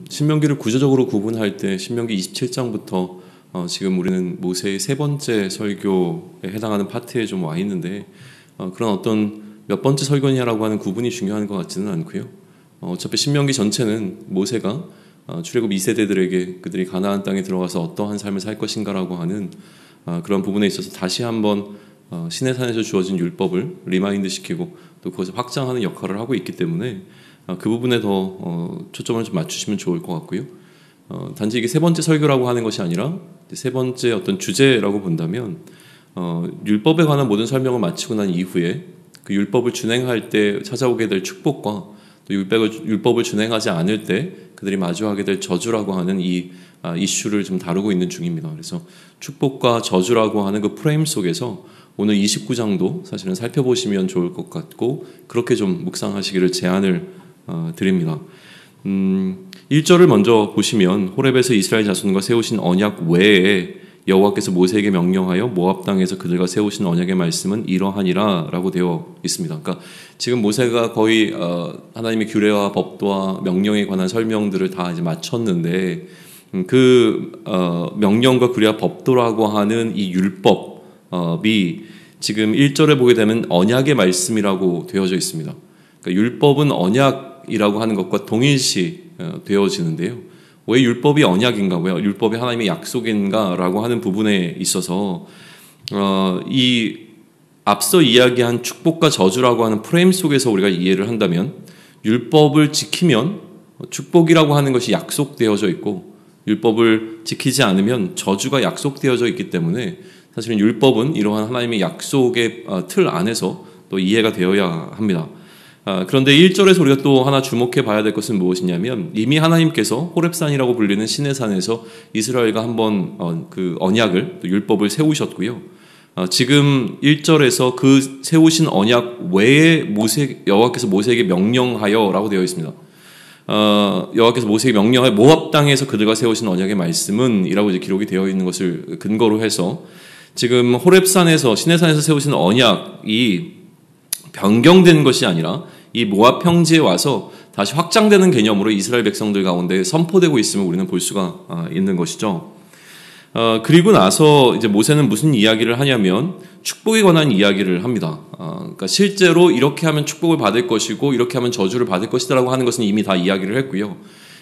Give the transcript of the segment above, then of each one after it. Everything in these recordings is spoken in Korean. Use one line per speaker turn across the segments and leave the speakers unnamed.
신명기를 구조적으로 구분할 때 신명기 27장부터 지금 우리는 모세의 세 번째 설교에 해당하는 파트에 좀 와 있는데 그런 어떤 몇 번째 설교냐라고 하는 구분이 중요한 것 같지는 않고요. 어차피 신명기 전체는 모세가 출애굽 2세대들에게 그들이 가나안 땅에 들어가서 어떠한 삶을 살 것인가라고 하는 그런 부분에 있어서 다시 한번 시내산에서 주어진 율법을 리마인드 시키고 또 그것을 확장하는 역할을 하고 있기 때문에 그 부분에 더 초점을 좀 맞추시면 좋을 것 같고요. 단지 이게 세 번째 설교라고 하는 것이 아니라 세 번째 어떤 주제라고 본다면 율법에 관한 모든 설명을 마치고 난 이후에 그 율법을 준행할 때 찾아오게 될 축복과 또 율법을 준행하지 않을 때 그들이 마주하게 될 저주라고 하는 이 이슈를 좀 다루고 있는 중입니다. 그래서 축복과 저주라고 하는 그 프레임 속에서 오늘 29장도 사실은 살펴보시면 좋을 것 같고 그렇게 좀 묵상하시기를 제안을 드립니다. 1절을 먼저 보시면 호렙에서 이스라엘 자손과 세우신 언약 외에 여호와께서 모세에게 명령하여 모압 땅에서 그들과 세우신 언약의 말씀은 이러하니라 라고 되어 있습니다. 그러니까 지금 모세가 거의 하나님의 규례와 법도와 명령에 관한 설명들을 다 이제 마쳤는데 그 명령과 규례와 법도라고 하는 이 율법이 지금 1절에 보게 되면 언약의 말씀이라고 되어져 있습니다. 그러니까 율법은 언약이라고 하는 것과 동일시 되어지는데요. 왜 율법이 언약인가, 왜 율법이 하나님의 약속인가라고 하는 부분에 있어서 이 앞서 이야기한 축복과 저주라고 하는 프레임 속에서 우리가 이해를 한다면 율법을 지키면 축복이라고 하는 것이 약속되어져 있고 율법을 지키지 않으면 저주가 약속되어져 있기 때문에 사실은 율법은 이러한 하나님의 약속의 틀 안에서 또 이해가 되어야 합니다. 그런데 1절에서 우리가 또 하나 주목해 봐야 될 것은 무엇이냐면 이미 하나님께서 호렙산이라고 불리는 시내산에서 이스라엘과 한번 그 언약을 또 율법을 세우셨고요. 지금 1절에서 그 세우신 언약 외에 여호와께서 모세에게 명령하여라고 되어 있습니다. 여호와께서 모세에게 명령하여 모압 땅에서 그들과 세우신 언약의 말씀은 이라고 이제 기록이 되어 있는 것을 근거로 해서 지금 호렙산에서 시내산에서 세우신 언약이 변경된 것이 아니라 이 모압 평지에 와서 다시 확장되는 개념으로 이스라엘 백성들 가운데 선포되고 있음을 우리는 볼 수가 있는 것이죠. 그리고 나서 이제 모세는 무슨 이야기를 하냐면 축복에 관한 이야기를 합니다. 그러니까 실제로 이렇게 하면 축복을 받을 것이고 이렇게 하면 저주를 받을 것이다라고 하는 것은 이미 다 이야기를 했고요.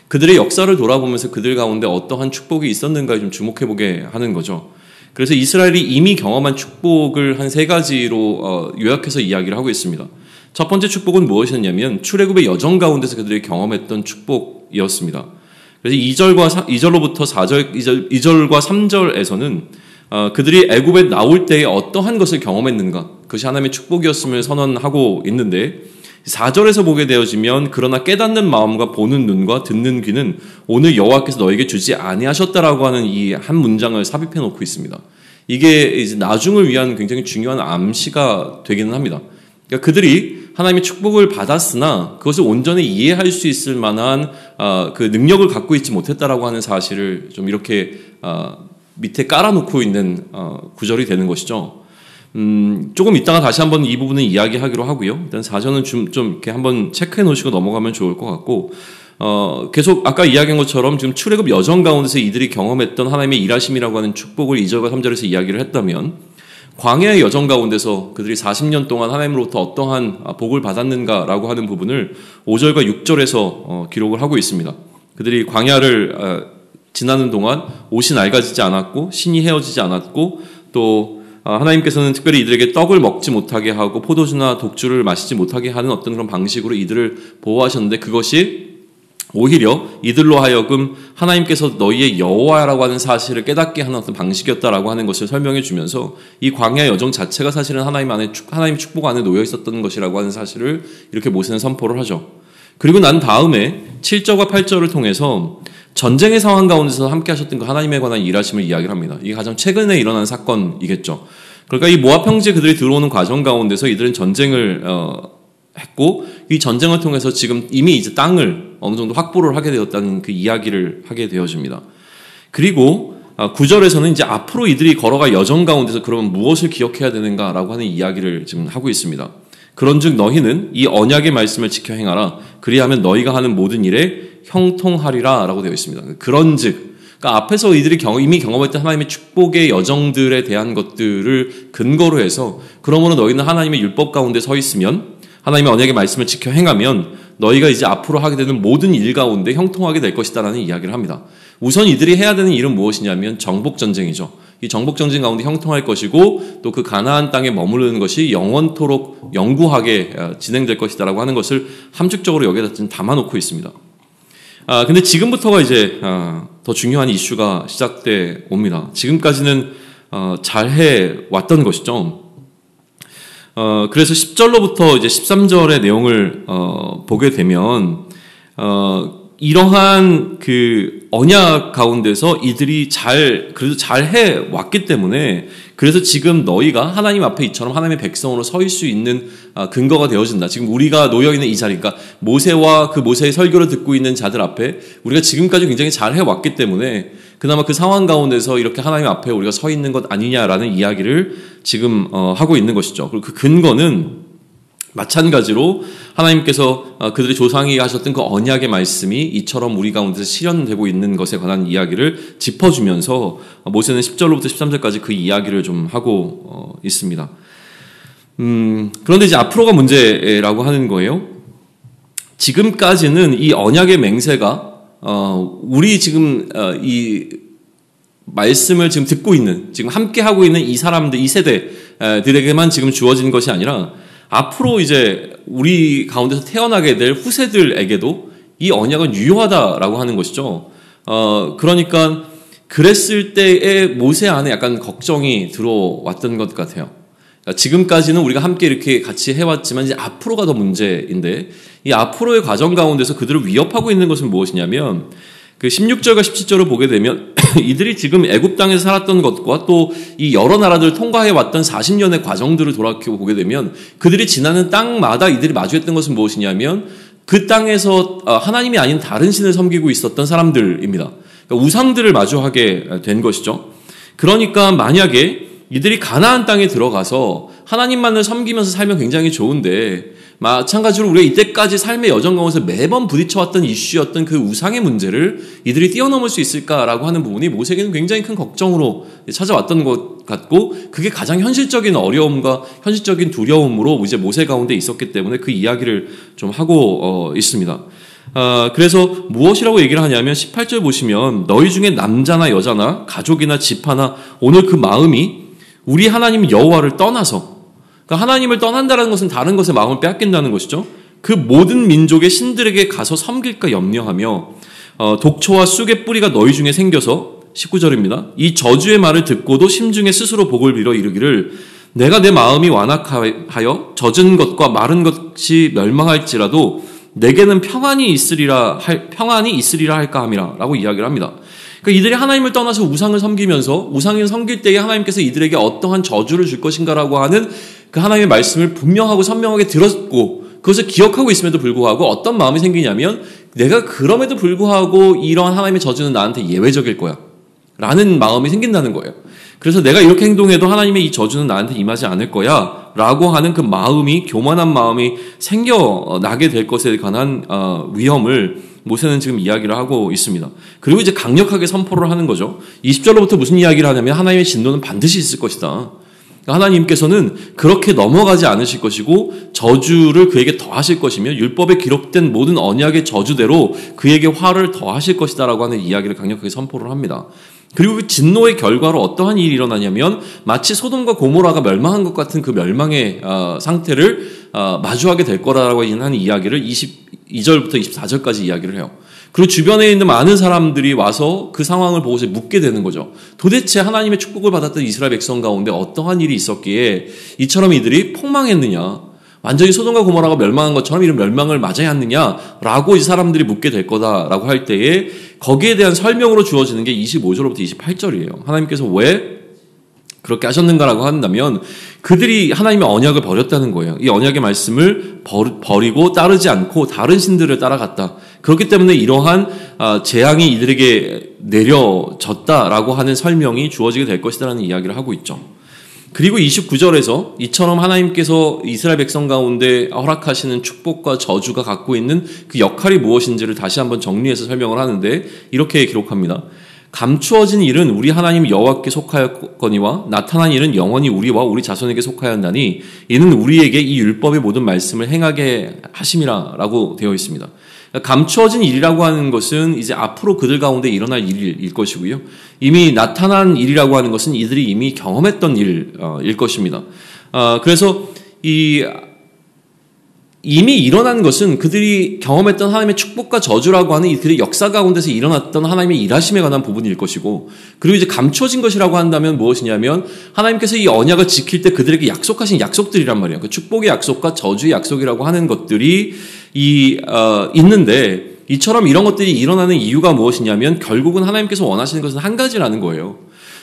그들의 역사를 돌아보면서 그들 가운데 어떠한 축복이 있었는가에 좀 주목해보게 하는 거죠. 그래서 이스라엘이 이미 경험한 축복을 한 세 가지로 요약해서 이야기를 하고 있습니다. 첫 번째 축복은 무엇이었냐면 출애굽의 여정 가운데서 그들이 경험했던 축복이었습니다. 그래서 2절로부터 2절과 3절에서는 그들이 애굽에 나올 때에 어떠한 것을 경험했는가, 그것이 하나님의 축복이었음을 선언하고 있는데 4절에서 보게 되어지면 그러나 깨닫는 마음과 보는 눈과 듣는 귀는 오늘 여호와께서 너에게 주지 아니하셨다라고 하는 이 한 문장을 삽입해 놓고 있습니다. 이게 이제 나중을 위한 굉장히 중요한 암시가 되기는 합니다. 그러니까 그들이 하나님의 축복을 받았으나 그것을 온전히 이해할 수 있을 만한 그 능력을 갖고 있지 못했다라고 하는 사실을 좀 이렇게 밑에 깔아놓고 있는 구절이 되는 것이죠. 조금 이따가 다시 한번 이 부분을 이야기하기로 하고요. 일단 사전은 좀 이렇게 한번 체크해 놓으시고 넘어가면 좋을 것 같고, 계속 아까 이야기한 것처럼 지금 출애굽 여정 가운데서 이들이 경험했던 하나님의 일하심이라고 하는 축복을 2절과 3절에서 이야기를 했다면, 광야의 여정 가운데서 그들이 40년 동안 하나님으로부터 어떠한 복을 받았는가라고 하는 부분을 5절과 6절에서 기록을 하고 있습니다. 그들이 광야를 지나는 동안 옷이 낡아지지 않았고 신이 헤어지지 않았고 또 하나님께서는 특별히 이들에게 떡을 먹지 못하게 하고 포도주나 독주를 마시지 못하게 하는 어떤 그런 방식으로 이들을 보호하셨는데 그것이 오히려 이들로 하여금 하나님께서 너희의 여호와라고 하는 사실을 깨닫게 하는 어떤 방식이었다라고 하는 것을 설명해 주면서 이 광야 여정 자체가 사실은 하나님의 축복 안에 놓여 있었던 것이라고 하는 사실을 이렇게 모세는 선포를 하죠. 그리고 난 다음에 7절과 8절을 통해서 전쟁의 상황 가운데서 함께 하셨던 그 하나님에 관한 일하심을 이야기를 합니다. 이게 가장 최근에 일어난 사건이겠죠. 그러니까 이 모압 평지에 그들이 들어오는 과정 가운데서 이들은 전쟁을 했고 이 전쟁을 통해서 지금 이미 이제 땅을 어느 정도 확보를 하게 되었다는 그 이야기를 하게 되어집니다. 그리고 9절에서는 이제 앞으로 이들이 걸어갈 여정 가운데서 그러면 무엇을 기억해야 되는가라고 하는 이야기를 지금 하고 있습니다. 그런즉 너희는 이 언약의 말씀을 지켜 행하라. 그리하면 너희가 하는 모든 일에 형통하리라 라고 되어 있습니다. 그런즉, 그러니까 앞에서 이들이 이미 경험했던 하나님의 축복의 여정들에 대한 것들을 근거로 해서, 그러므로 너희는 하나님의 율법 가운데 서 있으면, 하나님의 언약의 말씀을 지켜 행하면 너희가 이제 앞으로 하게 되는 모든 일 가운데 형통하게 될 것이다라는 이야기를 합니다. 우선 이들이 해야 되는 일은 무엇이냐면 정복전쟁이죠. 이 정복전쟁 가운데 형통할 것이고, 또 그 가나안 땅에 머무르는 것이 영원토록 영구하게 진행될 것이다라고 하는 것을 함축적으로 여기에다 좀 담아놓고 있습니다. 근데 지금부터가 이제 더 중요한 이슈가 시작돼 옵니다. 지금까지는 잘 해왔던 것이죠. 그래서 10절로부터 이제 13절의 내용을 보게 되면 이러한 그 언약 가운데서 이들이 그래도 잘 해왔기 때문에, 그래서 지금 너희가 하나님 앞에 이처럼 하나님의 백성으로 서일 수 있는 근거가 되어진다. 지금 우리가 놓여있는 이 자리, 그러니까 모세와 그 모세의 설교를 듣고 있는 자들 앞에 우리가 지금까지 굉장히 잘 해왔기 때문에 그나마 그 상황 가운데서 이렇게 하나님 앞에 우리가 서 있는 것 아니냐라는 이야기를 지금 하고 있는 것이죠. 그리고 그 근거는 마찬가지로 하나님께서 그들의 조상이 하셨던 그 언약의 말씀이 이처럼 우리 가운데서 실현되고 있는 것에 관한 이야기를 짚어주면서 모세는 10절로부터 13절까지 그 이야기를 좀 하고 있습니다. 그런데 이제 앞으로가 문제라고 하는 거예요. 지금까지는 이 언약의 맹세가 우리 지금 이 말씀을 지금 듣고 있는, 지금 함께 하고 있는 이 사람들, 이 세대들에게만 지금 주어진 것이 아니라 앞으로 이제 우리 가운데서 태어나게 될 후세들에게도 이 언약은 유효하다라고 하는 것이죠. 그러니까 그랬을 때의 모세 안에 약간 걱정이 들어왔던 것 같아요. 그러니까 지금까지는 우리가 함께 이렇게 같이 해왔지만 이제 앞으로가 더 문제인데, 이 앞으로의 과정 가운데서 그들을 위협하고 있는 것은 무엇이냐면, 그 16절과 17절을 보게 되면 이들이 지금 애굽 땅에서 살았던 것과 또 이 여러 나라들을 통과해 왔던 40년의 과정들을 돌아켜 보게 되면 그들이 지나는 땅마다 이들이 마주했던 것은 무엇이냐면 그 땅에서 하나님이 아닌 다른 신을 섬기고 있었던 사람들입니다. 그러니까 우상들을 마주하게 된 것이죠. 그러니까 만약에 이들이 가나안 땅에 들어가서 하나님만을 섬기면서 살면 굉장히 좋은데, 마찬가지로 우리가 이때까지 삶의 여정 가운데서 매번 부딪혀왔던 이슈였던 그 우상의 문제를 이들이 뛰어넘을 수 있을까라고 하는 부분이 모세에게는 굉장히 큰 걱정으로 찾아왔던 것 같고, 그게 가장 현실적인 어려움과 현실적인 두려움으로 이제 모세 가운데 있었기 때문에 그 이야기를 좀 하고 있습니다. 그래서 무엇이라고 얘기를 하냐면 18절 보시면 너희 중에 남자나 여자나 가족이나 지파나 오늘 그 마음이 우리 하나님 여호와를 떠나서, 그러니까 하나님을 떠난다는 것은 다른 것에 마음을 빼앗긴다는 것이죠. 그 모든 민족의 신들에게 가서 섬길까 염려하며 독초와 쑥의 뿌리가 너희 중에 생겨서, 19절입니다. 이 저주의 말을 듣고도 심중에 스스로 복을 빌어 이르기를 내가 내 마음이 완악하여 젖은 것과 마른 것이 멸망할지라도 내게는 평안이 있으리라 할까 함이라 라고 이야기를 합니다. 그러니까 이들이 하나님을 떠나서 우상을 섬기면서 우상을 섬길 때에 하나님께서 이들에게 어떠한 저주를 줄 것인가라고 하는 그 하나님의 말씀을 분명하고 선명하게 들었고 그것을 기억하고 있음에도 불구하고 어떤 마음이 생기냐면 내가 그럼에도 불구하고 이러한 하나님의 저주는 나한테 예외적일 거야 라는 마음이 생긴다는 거예요. 그래서 내가 이렇게 행동해도 하나님의 이 저주는 나한테 임하지 않을 거야 라고 하는 그 마음이, 교만한 마음이 생겨나게 될 것에 관한 위험을 모세는 지금 이야기를 하고 있습니다. 그리고 이제 강력하게 선포를 하는 거죠. 20절로부터 무슨 이야기를 하냐면 하나님의 진노는 반드시 있을 것이다. 하나님께서는 그렇게 넘어가지 않으실 것이고 저주를 그에게 더하실 것이며 율법에 기록된 모든 언약의 저주대로 그에게 화를 더하실 것이다 라고 하는 이야기를 강력하게 선포를 합니다. 그리고 그 진노의 결과로 어떠한 일이 일어나냐면 마치 소돔과 고모라가 멸망한 것 같은 그 멸망의 상태를 마주하게 될 거라고 하는 이야기를 22절부터 24절까지 이야기를 해요. 그리고 주변에 있는 많은 사람들이 와서 그 상황을 보고서 묻게 되는 거죠. 도대체 하나님의 축복을 받았던 이스라엘 백성 가운데 어떠한 일이 있었기에 이처럼 이들이 폭망했느냐, 완전히 소돔과 고모라가 멸망한 것처럼 이런 멸망을 맞아야 하느냐라고 이 사람들이 묻게 될 거다라고 할 때에 거기에 대한 설명으로 주어지는 게 25절부터 28절이에요. 하나님께서 왜 그렇게 하셨는가라고 한다면 그들이 하나님의 언약을 버렸다는 거예요. 이 언약의 말씀을 버리고 따르지 않고 다른 신들을 따라갔다. 그렇기 때문에 이러한 재앙이 이들에게 내려졌다라고 하는 설명이 주어지게 될 것이다라는 이야기를 하고 있죠. 그리고 29절에서 이처럼 하나님께서 이스라엘 백성 가운데 허락하시는 축복과 저주가 갖고 있는 그 역할이 무엇인지를 다시 한번 정리해서 설명을 하는데 이렇게 기록합니다. 감추어진 일은 우리 하나님 여호와께 속하였거니와 나타난 일은 영원히 우리와 우리 자손에게 속하였나니 이는 우리에게 이 율법의 모든 말씀을 행하게 하심이라라고 되어 있습니다. 감추어진 일이라고 하는 것은 이제 앞으로 그들 가운데 일어날 일일 것이고요. 이미 나타난 일이라고 하는 것은 이들이 이미 경험했던 일일 것입니다. 그래서 이미 일어난 것은 그들이 경험했던 하나님의 축복과 저주라고 하는 이들의 역사 가운데서 일어났던 하나님의 일하심에 관한 부분일 것이고, 그리고 이제 감춰진 것이라고 한다면 무엇이냐면 하나님께서 이 언약을 지킬 때 그들에게 약속하신 약속들이란 말이에요. 그 축복의 약속과 저주의 약속이라고 하는 것들이 있는데, 이처럼 이런 것들이 일어나는 이유가 무엇이냐면 결국은 하나님께서 원하시는 것은 한 가지라는 거예요.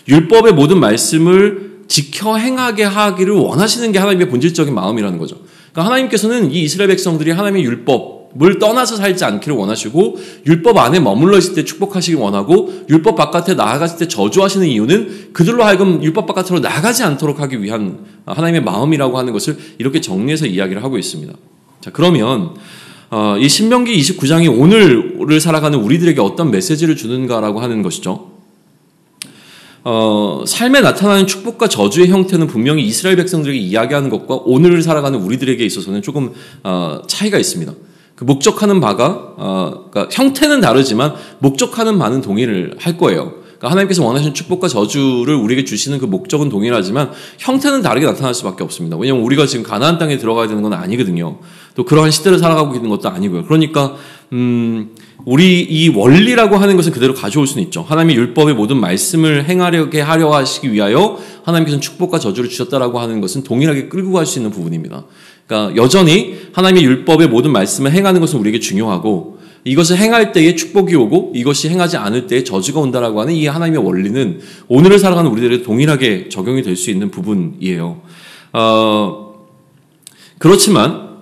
율법의 모든 말씀을 지켜 행하게 하기를 원하시는 게 하나님의 본질적인 마음이라는 거죠. 그러니까 하나님께서는 이 이스라엘 백성들이 하나님의 율법을 떠나서 살지 않기를 원하시고, 율법 안에 머물러 있을 때 축복하시기 원하고, 율법 바깥에 나아갔을 때 저주하시는 이유는 그들로 하여금 율법 바깥으로 나가지 않도록 하기 위한 하나님의 마음이라고 하는 것을 이렇게 정리해서 이야기를 하고 있습니다. 자, 그러면 이 신명기 29장이 오늘을 살아가는 우리들에게 어떤 메시지를 주는가라고 하는 것이죠. 삶에 나타나는 축복과 저주의 형태는 분명히 이스라엘 백성들에게 이야기하는 것과 오늘을 살아가는 우리들에게 있어서는 조금 차이가 있습니다. 그 목적하는 바가 그러니까 형태는 다르지만 목적하는 바는 동일을 할 거예요. 그러니까 하나님께서 원하시는 축복과 저주를 우리에게 주시는 그 목적은 동일하지만 형태는 다르게 나타날 수밖에 없습니다. 왜냐하면 우리가 지금 가나안 땅에 들어가야 되는 건 아니거든요. 또 그러한 시대를 살아가고 있는 것도 아니고요. 그러니까 우리 이 원리라고 하는 것은 그대로 가져올 수는 있죠. 하나님의 율법의 모든 말씀을 행하려게 하려 하시기 위하여 하나님께서는 축복과 저주를 주셨다라고 하는 것은 동일하게 끌고 갈 수 있는 부분입니다. 그러니까 여전히 하나님의 율법의 모든 말씀을 행하는 것은 우리에게 중요하고, 이것을 행할 때에 축복이 오고 이것이 행하지 않을 때에 저주가 온다라고 하는 이 하나님의 원리는 오늘을 살아가는 우리들에게 동일하게 적용이 될 수 있는 부분이에요. 그렇지만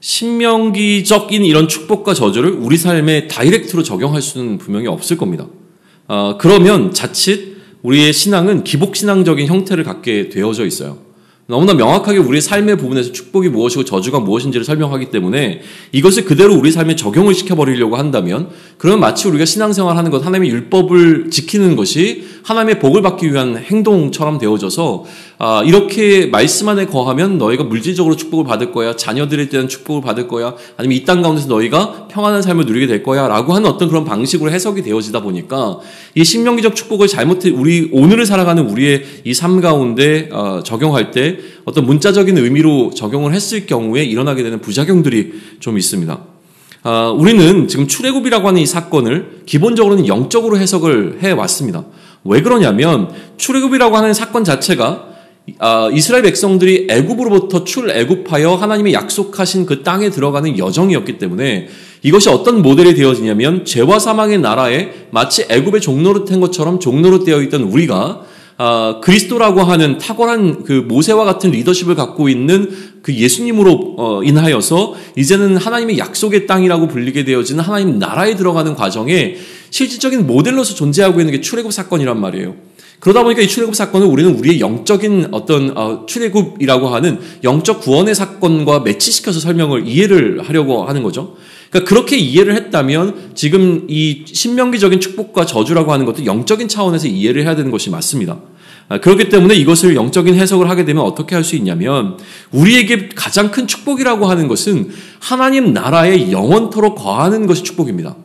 신명기적인 이런 축복과 저주를 우리 삶에 다이렉트로 적용할 수는 분명히 없을 겁니다. 그러면 자칫 우리의 신앙은 기복신앙적인 형태를 갖게 되어져 있어요. 너무나 명확하게 우리의 삶의 부분에서 축복이 무엇이고 저주가 무엇인지를 설명하기 때문에 이것을 그대로 우리 삶에 적용을 시켜버리려고 한다면, 그러면 마치 우리가 신앙생활하는 것, 하나님의 율법을 지키는 것이 하나님의 복을 받기 위한 행동처럼 되어져서 이렇게 말씀 안에 거하면 너희가 물질적으로 축복을 받을 거야, 자녀들에 대한 축복을 받을 거야, 아니면 이 땅 가운데서 너희가 평안한 삶을 누리게 될 거야 라고 하는 어떤 그런 방식으로 해석이 되어지다 보니까 이 신명기적 축복을 우리 오늘을 살아가는 우리의 이 삶 가운데 적용할 때 어떤 문자적인 의미로 적용을 했을 경우에 일어나게 되는 부작용들이 좀 있습니다. 우리는 지금 출애굽이라고 하는 이 사건을 기본적으로는 영적으로 해석을 해왔습니다. 왜 그러냐면 출애굽이라고 하는 사건 자체가 이스라엘 백성들이 애굽으로부터 출애굽하여 하나님이 약속하신 그 땅에 들어가는 여정이었기 때문에 이것이 어떤 모델이 되어지냐면 죄와 사망의 나라에 마치 애굽의 종노릇한 것처럼 종노릇되어 있던 우리가 그리스도라고 하는 탁월한 그 모세와 같은 리더십을 갖고 있는 그 예수님으로 인하여서 이제는 하나님의 약속의 땅이라고 불리게 되어지는 하나님 나라에 들어가는 과정에 실질적인 모델로서 존재하고 있는 게 출애굽 사건이란 말이에요. 그러다 보니까 이 출애굽 사건을 우리는 우리의 영적인 어떤 출애굽이라고 하는 영적 구원의 사건과 매치시켜서 이해를 하려고 하는 거죠. 그러니까 그렇게 이해를 했다면 지금 이 신명기적인 축복과 저주라고 하는 것도 영적인 차원에서 이해를 해야 되는 것이 맞습니다. 그렇기 때문에 이것을 영적인 해석을 하게 되면 어떻게 할 수 있냐면, 우리에게 가장 큰 축복이라고 하는 것은 하나님 나라에 영원토록 거하는 것이 축복입니다.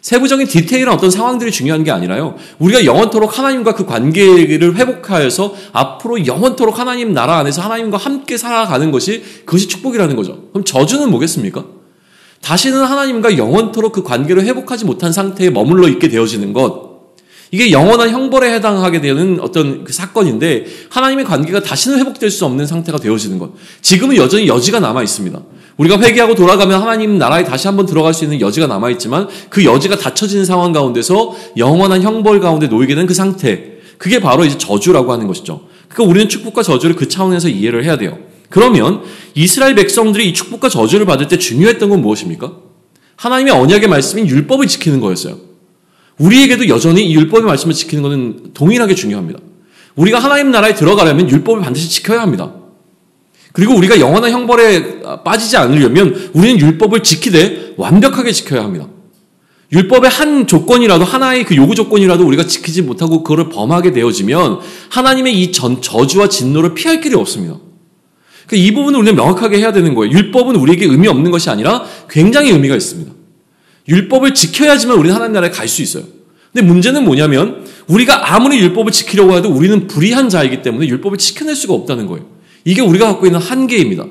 세부적인 디테일한 어떤 상황들이 중요한 게 아니라요, 우리가 영원토록 하나님과 그 관계를 회복하여서 앞으로 영원토록 하나님 나라 안에서 하나님과 함께 살아가는 것이, 그것이 축복이라는 거죠. 그럼 저주는 뭐겠습니까? 다시는 하나님과 영원토록 그 관계를 회복하지 못한 상태에 머물러 있게 되어지는 것, 이게 영원한 형벌에 해당하게 되는 어떤 그 사건인데, 하나님의 관계가 다시는 회복될 수 없는 상태가 되어지는 것, 지금은 여전히 여지가 남아 있습니다. 우리가 회개하고 돌아가면 하나님 나라에 다시 한번 들어갈 수 있는 여지가 남아있지만, 그 여지가 닫혀지는 상황 가운데서 영원한 형벌 가운데 놓이게 된 그 상태, 그게 바로 이제 저주라고 하는 것이죠. 그러니까 우리는 축복과 저주를 그 차원에서 이해를 해야 돼요. 그러면 이스라엘 백성들이 이 축복과 저주를 받을 때 중요했던 건 무엇입니까? 하나님의 언약의 말씀인 율법을 지키는 거였어요. 우리에게도 여전히 이 율법의 말씀을 지키는 것은 동일하게 중요합니다. 우리가 하나님 나라에 들어가려면 율법을 반드시 지켜야 합니다. 그리고 우리가 영원한 형벌에 빠지지 않으려면 우리는 율법을 지키되 완벽하게 지켜야 합니다. 율법의 한 조건이라도, 하나의 그 요구 조건이라도 우리가 지키지 못하고 그거를 범하게 되어지면 하나님의 이 저주와 진노를 피할 길이 없습니다. 그러니까 이 부분을 우리는 명확하게 해야 되는 거예요. 율법은 우리에게 의미 없는 것이 아니라 굉장히 의미가 있습니다. 율법을 지켜야지만 우리는 하나님 나라에 갈 수 있어요. 근데 문제는 뭐냐면 우리가 아무리 율법을 지키려고 해도 우리는 불의한 자이기 때문에 율법을 지켜낼 수가 없다는 거예요. 이게 우리가 갖고 있는 한계입니다.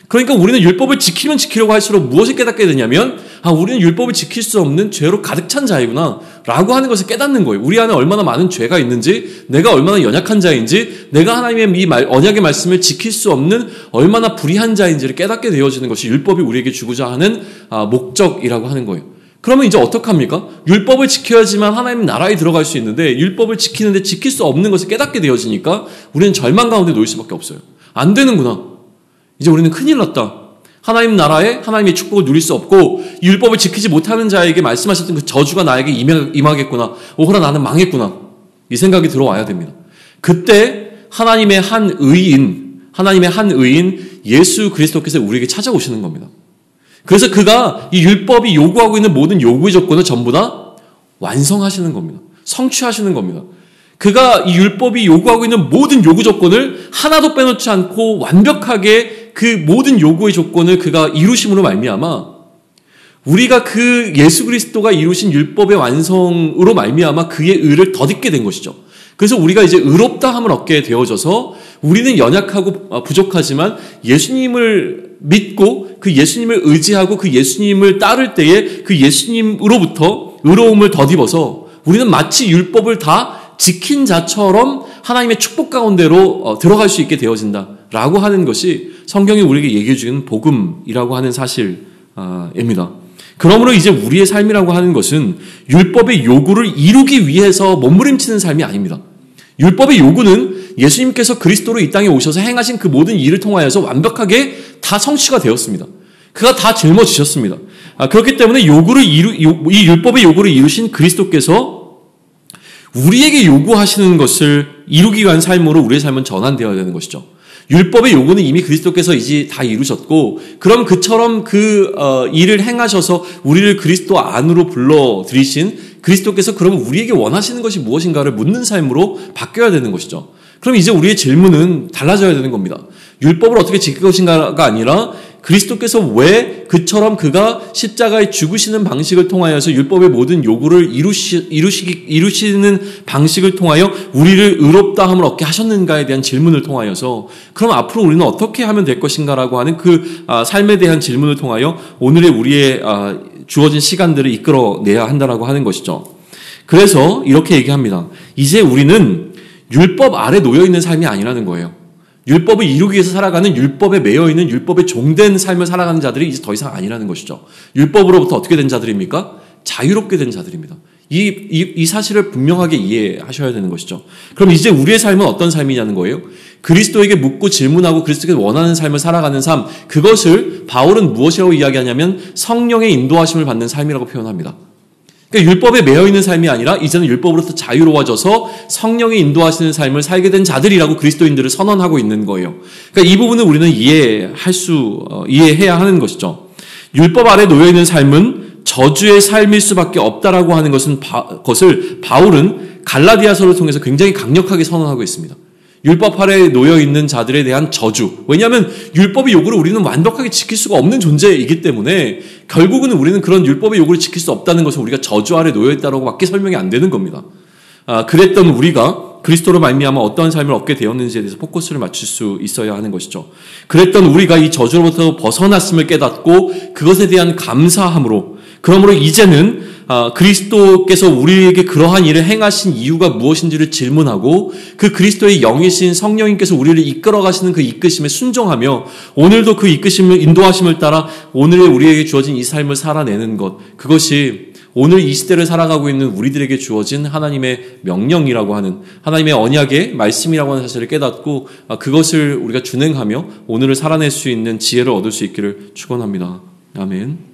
그러니까 우리는 율법을 지키면 지키려고 할수록 무엇을 깨닫게 되냐면 우리는 율법을 지킬 수 없는 죄로 가득 찬 자이구나 라고 하는 것을 깨닫는 거예요. 우리 안에 얼마나 많은 죄가 있는지, 내가 얼마나 연약한 자인지, 내가 하나님의 이 언약의 말씀을 지킬 수 없는 얼마나 불의한 자인지를 깨닫게 되어지는 것이 율법이 우리에게 주고자 하는 목적이라고 하는 거예요. 그러면 이제 어떡합니까? 율법을 지켜야지만 하나님 나라에 들어갈 수 있는데 율법을 지키는데 지킬 수 없는 것을 깨닫게 되어지니까 우리는 절망 가운데 놓일 수밖에 없어요. 안 되는구나. 이제 우리는 큰일 났다. 하나님 나라에 하나님의 축복을 누릴 수 없고 율법을 지키지 못하는 자에게 말씀하셨던 그 저주가 나에게 임하겠구나. 오호라 나는 망했구나. 이 생각이 들어와야 됩니다. 그때 하나님의 한 의인 예수 그리스도께서 우리에게 찾아오시는 겁니다. 그래서 그가 이 율법이 요구하고 있는 모든 요구의 조건을 전부 다 완성하시는 겁니다. 성취하시는 겁니다. 그가 이 율법이 요구하고 있는 모든 요구 조건을 하나도 빼놓지 않고 완벽하게 그 모든 요구의 조건을 그가 이루심으로 말미암아 우리가 그 예수 그리스도가 이루신 율법의 완성으로 말미암아 그의 의를 덧입게 된 것이죠. 그래서 우리가 이제 의롭다함을 얻게 되어져서 우리는 연약하고 부족하지만 예수님을 믿고 그 예수님을 의지하고 그 예수님을 따를 때에 그 예수님으로부터 의로움을 덧입어서 우리는 마치 율법을 다 지킨 자처럼 하나님의 축복 가운데로 들어갈 수 있게 되어진다라고 하는 것이 성경이 우리에게 얘기해 주는 복음이라고 하는 사실입니다. 그러므로 이제 우리의 삶이라고 하는 것은 율법의 요구를 이루기 위해서 몸부림치는 삶이 아닙니다. 율법의 요구는 예수님께서 그리스도로 이 땅에 오셔서 행하신 그 모든 일을 통하여서 완벽하게 다 성취가 되었습니다. 그가 다 짊어지셨습니다. 그렇기 때문에 이 율법의 요구를 이루신 그리스도께서 우리에게 요구하시는 것을 이루기 위한 삶으로 우리의 삶은 전환되어야 되는 것이죠. 율법의 요구는 이미 그리스도께서 이제 다 이루셨고, 그럼 그처럼 일을 행하셔서 우리를 그리스도 안으로 불러들이신 그리스도께서 그럼 우리에게 원하시는 것이 무엇인가를 묻는 삶으로 바뀌어야 되는 것이죠. 그럼 이제 우리의 질문은 달라져야 되는 겁니다. 율법을 어떻게 지킬 것인가가 아니라 그리스도께서 왜 그처럼 그가 십자가에 죽으시는 방식을 통하여서 율법의 모든 요구를 이루시는 방식을 통하여 우리를 의롭다함을 얻게 하셨는가에 대한 질문을 통하여서 그럼 앞으로 우리는 어떻게 하면 될 것인가라고 하는 그 삶에 대한 질문을 통하여 오늘의 우리의 주어진 시간들을 이끌어내야 한다라고 하는 것이죠. 그래서 이렇게 얘기합니다. 이제 우리는 율법 아래 놓여있는 삶이 아니라는 거예요. 율법을 이루기 위해서 살아가는, 율법에 매여있는, 율법에 종된 삶을 살아가는 자들이 이제 더 이상 아니라는 것이죠. 율법으로부터 어떻게 된 자들입니까? 자유롭게 된 자들입니다. 이 사실을 분명하게 이해하셔야 되는 것이죠. 그럼 이제 우리의 삶은 어떤 삶이냐는 거예요. 그리스도에게 묻고 질문하고 그리스도께서 원하는 삶을 살아가는 삶, 그것을 바울은 무엇이라고 이야기하냐면 성령의 인도하심을 받는 삶이라고 표현합니다. 그러니까 율법에 매여있는 삶이 아니라 이제는 율법으로부터 자유로워져서 성령이 인도하시는 삶을 살게 된 자들이라고 그리스도인들을 선언하고 있는 거예요. 그러니까 이 부분을 우리는 이해해야 하는 것이죠. 율법 아래 놓여있는 삶은 저주의 삶일 수밖에 없다라고 하는 것을 바울은 갈라디아서를 통해서 굉장히 강력하게 선언하고 있습니다. 율법 아래에 놓여있는 자들에 대한 저주. 왜냐하면 율법의 요구를 우리는 완벽하게 지킬 수가 없는 존재이기 때문에 결국은 우리는 그런 율법의 요구를 지킬 수 없다는 것을 우리가 저주 아래 놓여있다라고 밖에 설명이 안 되는 겁니다. 그랬던 우리가 그리스도로 말미암아 어떤 삶을 얻게 되었는지에 대해서 포커스를 맞출 수 있어야 하는 것이죠. 그랬던 우리가 이 저주로부터 벗어났음을 깨닫고 그것에 대한 감사함으로, 그러므로 이제는 그리스도께서 우리에게 그러한 일을 행하신 이유가 무엇인지를 질문하고 그 그리스도의 영이신 성령님께서 우리를 이끌어 가시는 그 이끄심에 순종하며 오늘도 그 이끄심을, 인도하심을 따라 오늘의 우리에게 주어진 이 삶을 살아내는 것, 그것이 오늘 이 시대를 살아가고 있는 우리들에게 주어진 하나님의 명령이라고 하는, 하나님의 언약의 말씀이라고 하는 사실을 깨닫고 그것을 우리가 준행하며 오늘을 살아낼 수 있는 지혜를 얻을 수 있기를 축원합니다. 아멘.